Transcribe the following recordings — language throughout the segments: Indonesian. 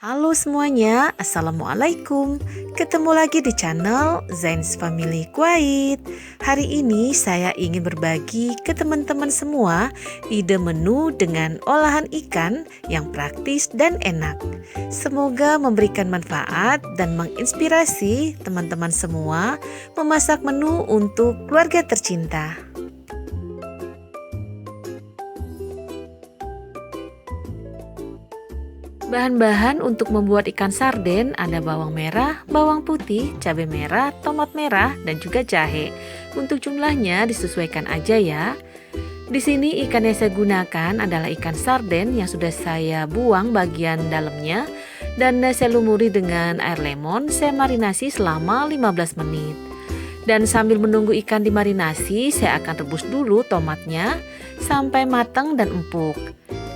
Halo semuanya, Assalamualaikum. Ketemu lagi di channel Zain's Family Kuwait. Hari ini saya ingin berbagi ke teman-teman semua ide menu dengan olahan ikan yang praktis dan enak. Semoga memberikan manfaat dan menginspirasi teman-teman semua memasak menu untuk keluarga tercinta. Bahan-bahan untuk membuat ikan sarden ada bawang merah, bawang putih, cabai merah, tomat merah, dan juga jahe. Untuk jumlahnya disesuaikan aja ya. Di sini ikan yang saya gunakan adalah ikan sarden yang sudah saya buang bagian dalamnya dan saya lumuri dengan air lemon. Saya marinasi selama 15 menit. Dan sambil menunggu ikan dimarinasi, saya akan rebus dulu tomatnya sampai matang dan empuk.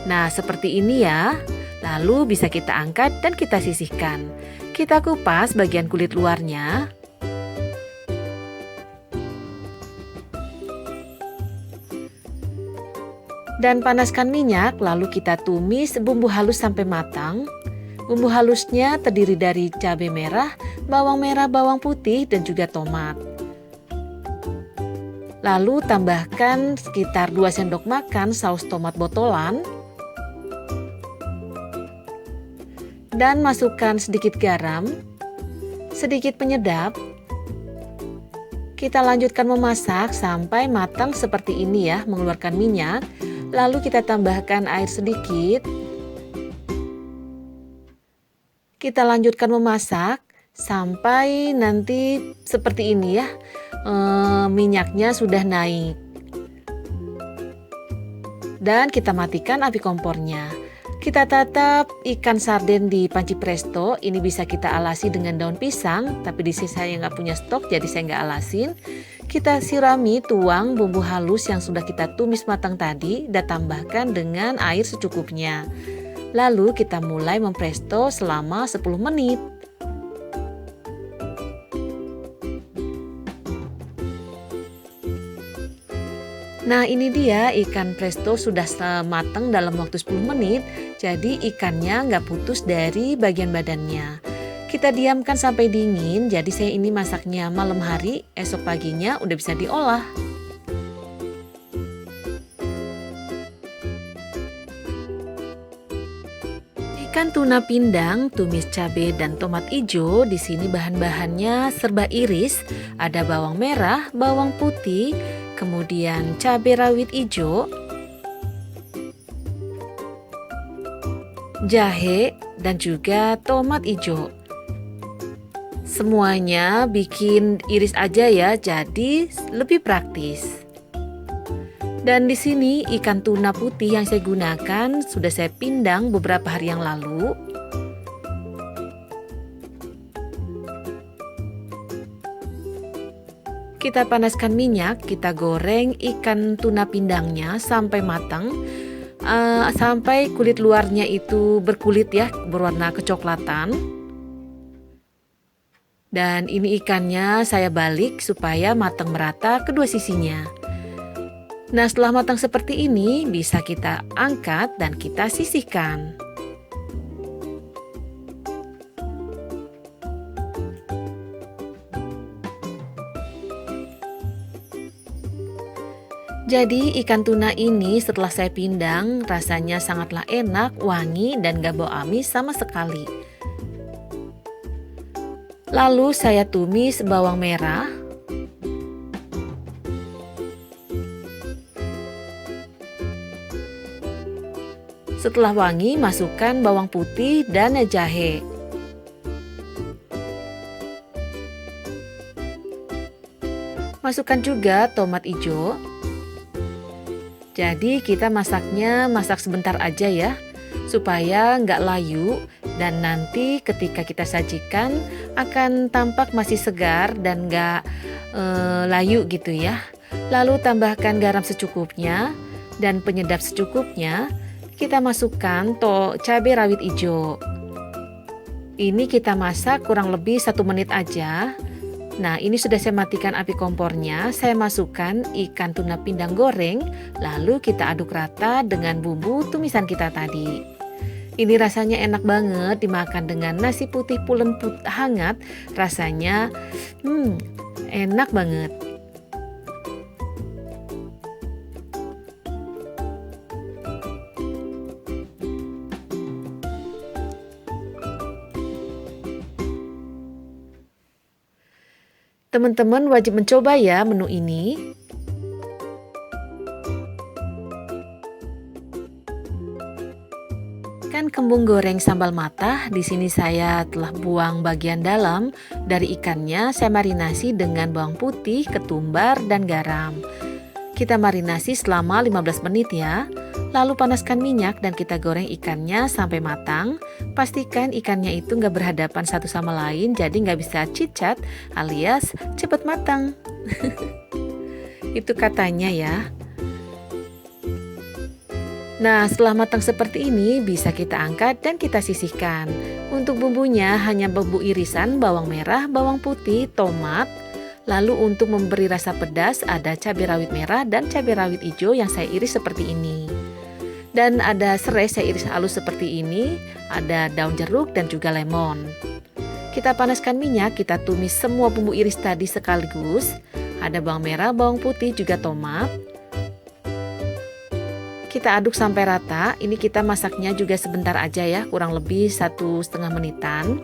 Nah, seperti ini ya. Lalu bisa kita angkat dan kita sisihkan. Kita kupas bagian kulit luarnya. Dan panaskan minyak, lalu kita tumis bumbu halus sampai matang. Bumbu halusnya terdiri dari cabai merah, bawang putih, dan juga tomat. Lalu tambahkan sekitar 2 sendok makan saus tomat botolan. Dan masukkan sedikit garam, sedikit penyedap. Kita lanjutkan memasak sampai matang seperti ini ya, mengeluarkan minyak. Lalu kita tambahkan air sedikit. Kita lanjutkan memasak sampai nanti seperti ini ya, minyaknya sudah naik. Dan kita matikan api kompornya. Kita tatap ikan sarden di panci presto. Ini bisa kita alasi dengan daun pisang, tapi di sini saya nggak punya stok, jadi saya nggak alasin. Kita sirami tuang bumbu halus yang sudah kita tumis matang tadi dan tambahkan dengan air secukupnya. Lalu kita mulai mempresto selama 10 menit. Nah, ini dia ikan presto sudah matang dalam waktu 10 menit. Jadi ikannya nggak putus dari bagian badannya. Kita diamkan sampai dingin. Jadi saya ini masaknya malam hari, esok paginya udah bisa diolah. Ikan tuna pindang, tumis cabai dan tomat hijau. Di sini bahan-bahannya serba iris. Ada bawang merah, bawang putih, kemudian cabai rawit hijau, jahe, dan juga tomat hijau. Semuanya bikin iris aja ya, jadi lebih praktis. Dan di sini ikan tuna putih yang saya gunakan sudah saya pindang beberapa hari yang lalu. Kita panaskan minyak, kita goreng ikan tuna pindangnya sampai matang, sampai kulit luarnya itu berkulit ya, berwarna kecoklatan. Dan ini ikannya saya balik supaya matang merata kedua sisinya. Nah, setelah matang seperti ini, bisa kita angkat dan kita sisihkan. Jadi ikan tuna ini setelah saya pindang rasanya sangatlah enak, wangi, dan gak bau amis sama sekali. Lalu saya tumis bawang merah. Setelah wangi, masukkan bawang putih dan jahe. Masukkan juga tomat hijau. Jadi kita masak sebentar aja ya, supaya nggak layu dan nanti ketika kita sajikan akan tampak masih segar dan nggak layu gitu ya. Lalu tambahkan garam secukupnya dan penyedap secukupnya. Kita masukkan cabai rawit hijau. Ini kita masak kurang lebih 1 menit aja. Nah, ini sudah saya matikan api kompornya. Saya masukkan ikan tuna pindang goreng. Lalu kita aduk rata dengan bumbu tumisan kita tadi. Ini rasanya enak banget dimakan dengan nasi putih pulen hangat. Rasanya enak banget. Teman-teman wajib mencoba ya menu ini. Ikan kembung goreng sambal matah. Di sini saya telah buang bagian dalam dari ikannya. Saya marinasi dengan bawang putih, ketumbar, dan garam. Kita marinasi selama 15 menit ya. Lalu panaskan minyak dan kita goreng ikannya sampai matang. Pastikan ikannya itu nggak berhadapan satu sama lain, jadi nggak bisa cicat alias cepat matang. Itu katanya ya. Nah, setelah matang seperti ini bisa kita angkat dan kita sisihkan. Untuk bumbunya hanya bumbu irisan, bawang merah, bawang putih, tomat. Lalu untuk memberi rasa pedas ada cabai rawit merah dan cabai rawit hijau yang saya iris seperti ini. Dan ada serai saya iris halus seperti ini, ada daun jeruk dan juga lemon. Kita panaskan minyak, kita tumis semua bumbu iris tadi sekaligus. Ada bawang merah, bawang putih, juga tomat. Kita aduk sampai rata. Ini kita masaknya juga sebentar aja ya, kurang lebih 1,5 menitan.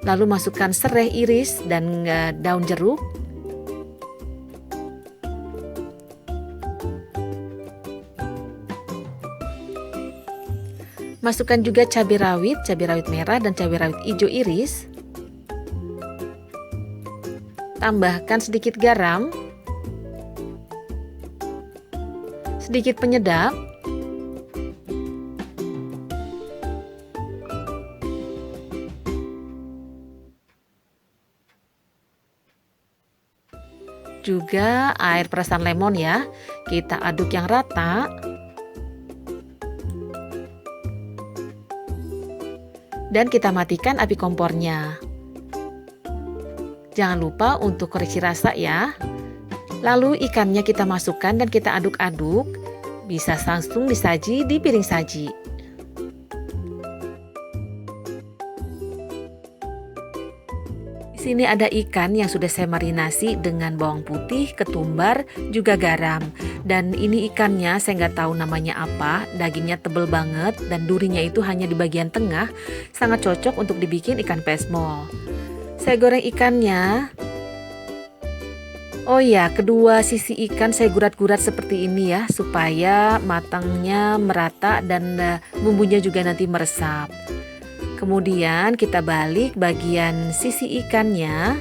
Lalu masukkan serai iris dan daun jeruk. Masukkan juga cabai rawit merah dan cabai rawit hijau iris. Tambahkan sedikit garam, sedikit penyedap, juga air perasan lemon ya. Kita aduk yang rata. Dan kita matikan api kompornya. Jangan lupa untuk koreksi rasa ya. Lalu ikannya kita masukkan dan kita aduk-aduk. Bisa langsung disaji di piring saji. Di sini ada ikan yang sudah saya marinasi dengan bawang putih, ketumbar, juga garam. Dan ini ikannya saya nggak tahu namanya apa, dagingnya tebel banget dan durinya itu hanya di bagian tengah, sangat cocok untuk dibikin ikan pesmol. Saya goreng ikannya. Oh ya, kedua sisi ikan saya gurat-gurat seperti ini ya, supaya matangnya merata dan bumbunya juga nanti meresap. Kemudian kita balik bagian sisi ikannya.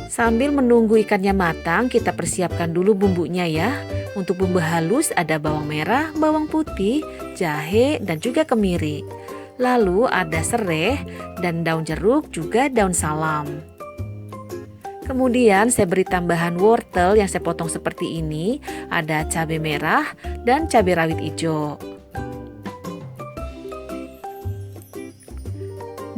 Sambil menunggu ikannya matang, kita persiapkan dulu bumbunya ya. Untuk bumbu halus ada bawang merah, bawang putih, jahe, dan juga kemiri. Lalu ada serai dan daun jeruk, juga daun salam. Kemudian saya beri tambahan wortel yang saya potong seperti ini. Ada cabai merah dan cabai rawit hijau.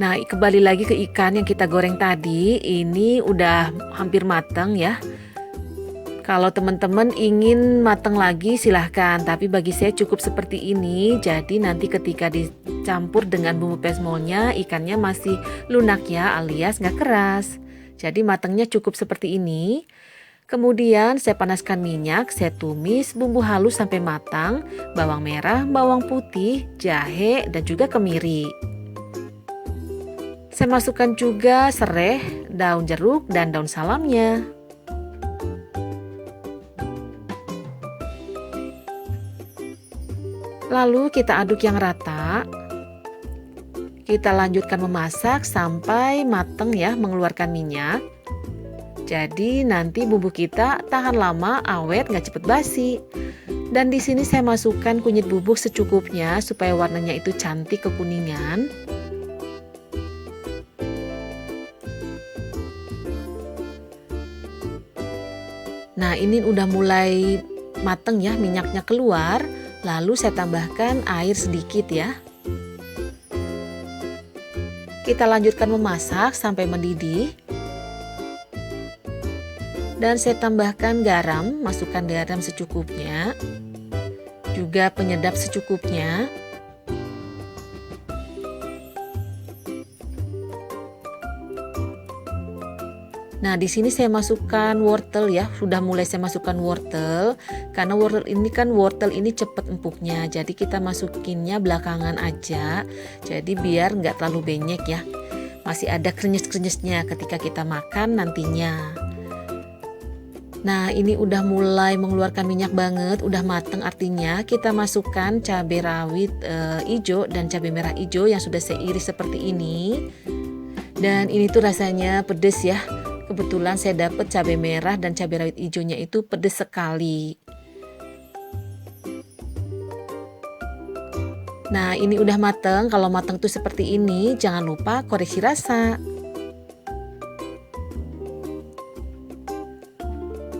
Nah, kembali lagi ke ikan yang kita goreng tadi. Ini udah hampir matang ya. Kalau teman-teman ingin matang lagi silahkan. Tapi bagi saya cukup seperti ini. Jadi nanti ketika dicampur dengan bumbu pesmolnya, ikannya masih lunak ya, alias nggak keras. Jadi matangnya cukup seperti ini. Kemudian saya panaskan minyak, saya tumis bumbu halus sampai matang. Bawang merah, bawang putih, jahe, dan juga kemiri. Saya masukkan juga serai, daun jeruk, dan daun salamnya. Lalu kita aduk yang rata. Kita lanjutkan memasak sampai matang ya, mengeluarkan minyak. Jadi nanti bumbu kita tahan lama, awet, nggak cepet basi. Dan di sini saya masukkan kunyit bubuk secukupnya supaya warnanya itu cantik kekuningan. Nah, ini udah mulai mateng ya, minyaknya keluar. Lalu saya tambahkan air sedikit ya. Kita lanjutkan memasak sampai mendidih. Dan saya tambahkan garam, masukkan garam secukupnya. juga penyedap secukupnya. Nah, di sini saya masukkan wortel ya. Sudah mulai saya masukkan wortel karena wortel ini cepat empuknya. Jadi kita masukinnya belakangan aja. Jadi biar nggak terlalu banyak ya. Masih ada krenyes-krenyesnya ketika kita makan nantinya. Nah, ini udah mulai mengeluarkan minyak banget, udah mateng, artinya kita masukkan cabai rawit hijau dan cabai merah hijau yang sudah saya iris seperti ini. Dan ini tuh rasanya pedes ya. Kebetulan saya dapat cabai merah dan cabai rawit hijaunya itu pedes sekali. Nah, ini udah mateng. Kalau mateng tuh seperti ini, jangan lupa koreksi rasa.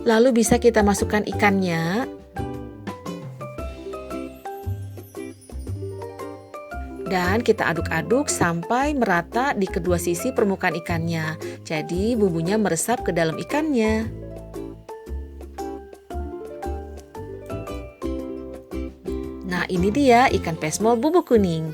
Lalu bisa kita masukkan ikannya. Dan kita aduk-aduk sampai merata di kedua sisi permukaan ikannya. Jadi bumbunya meresap ke dalam ikannya. Nah, ini dia ikan pesmol bubuk kuning.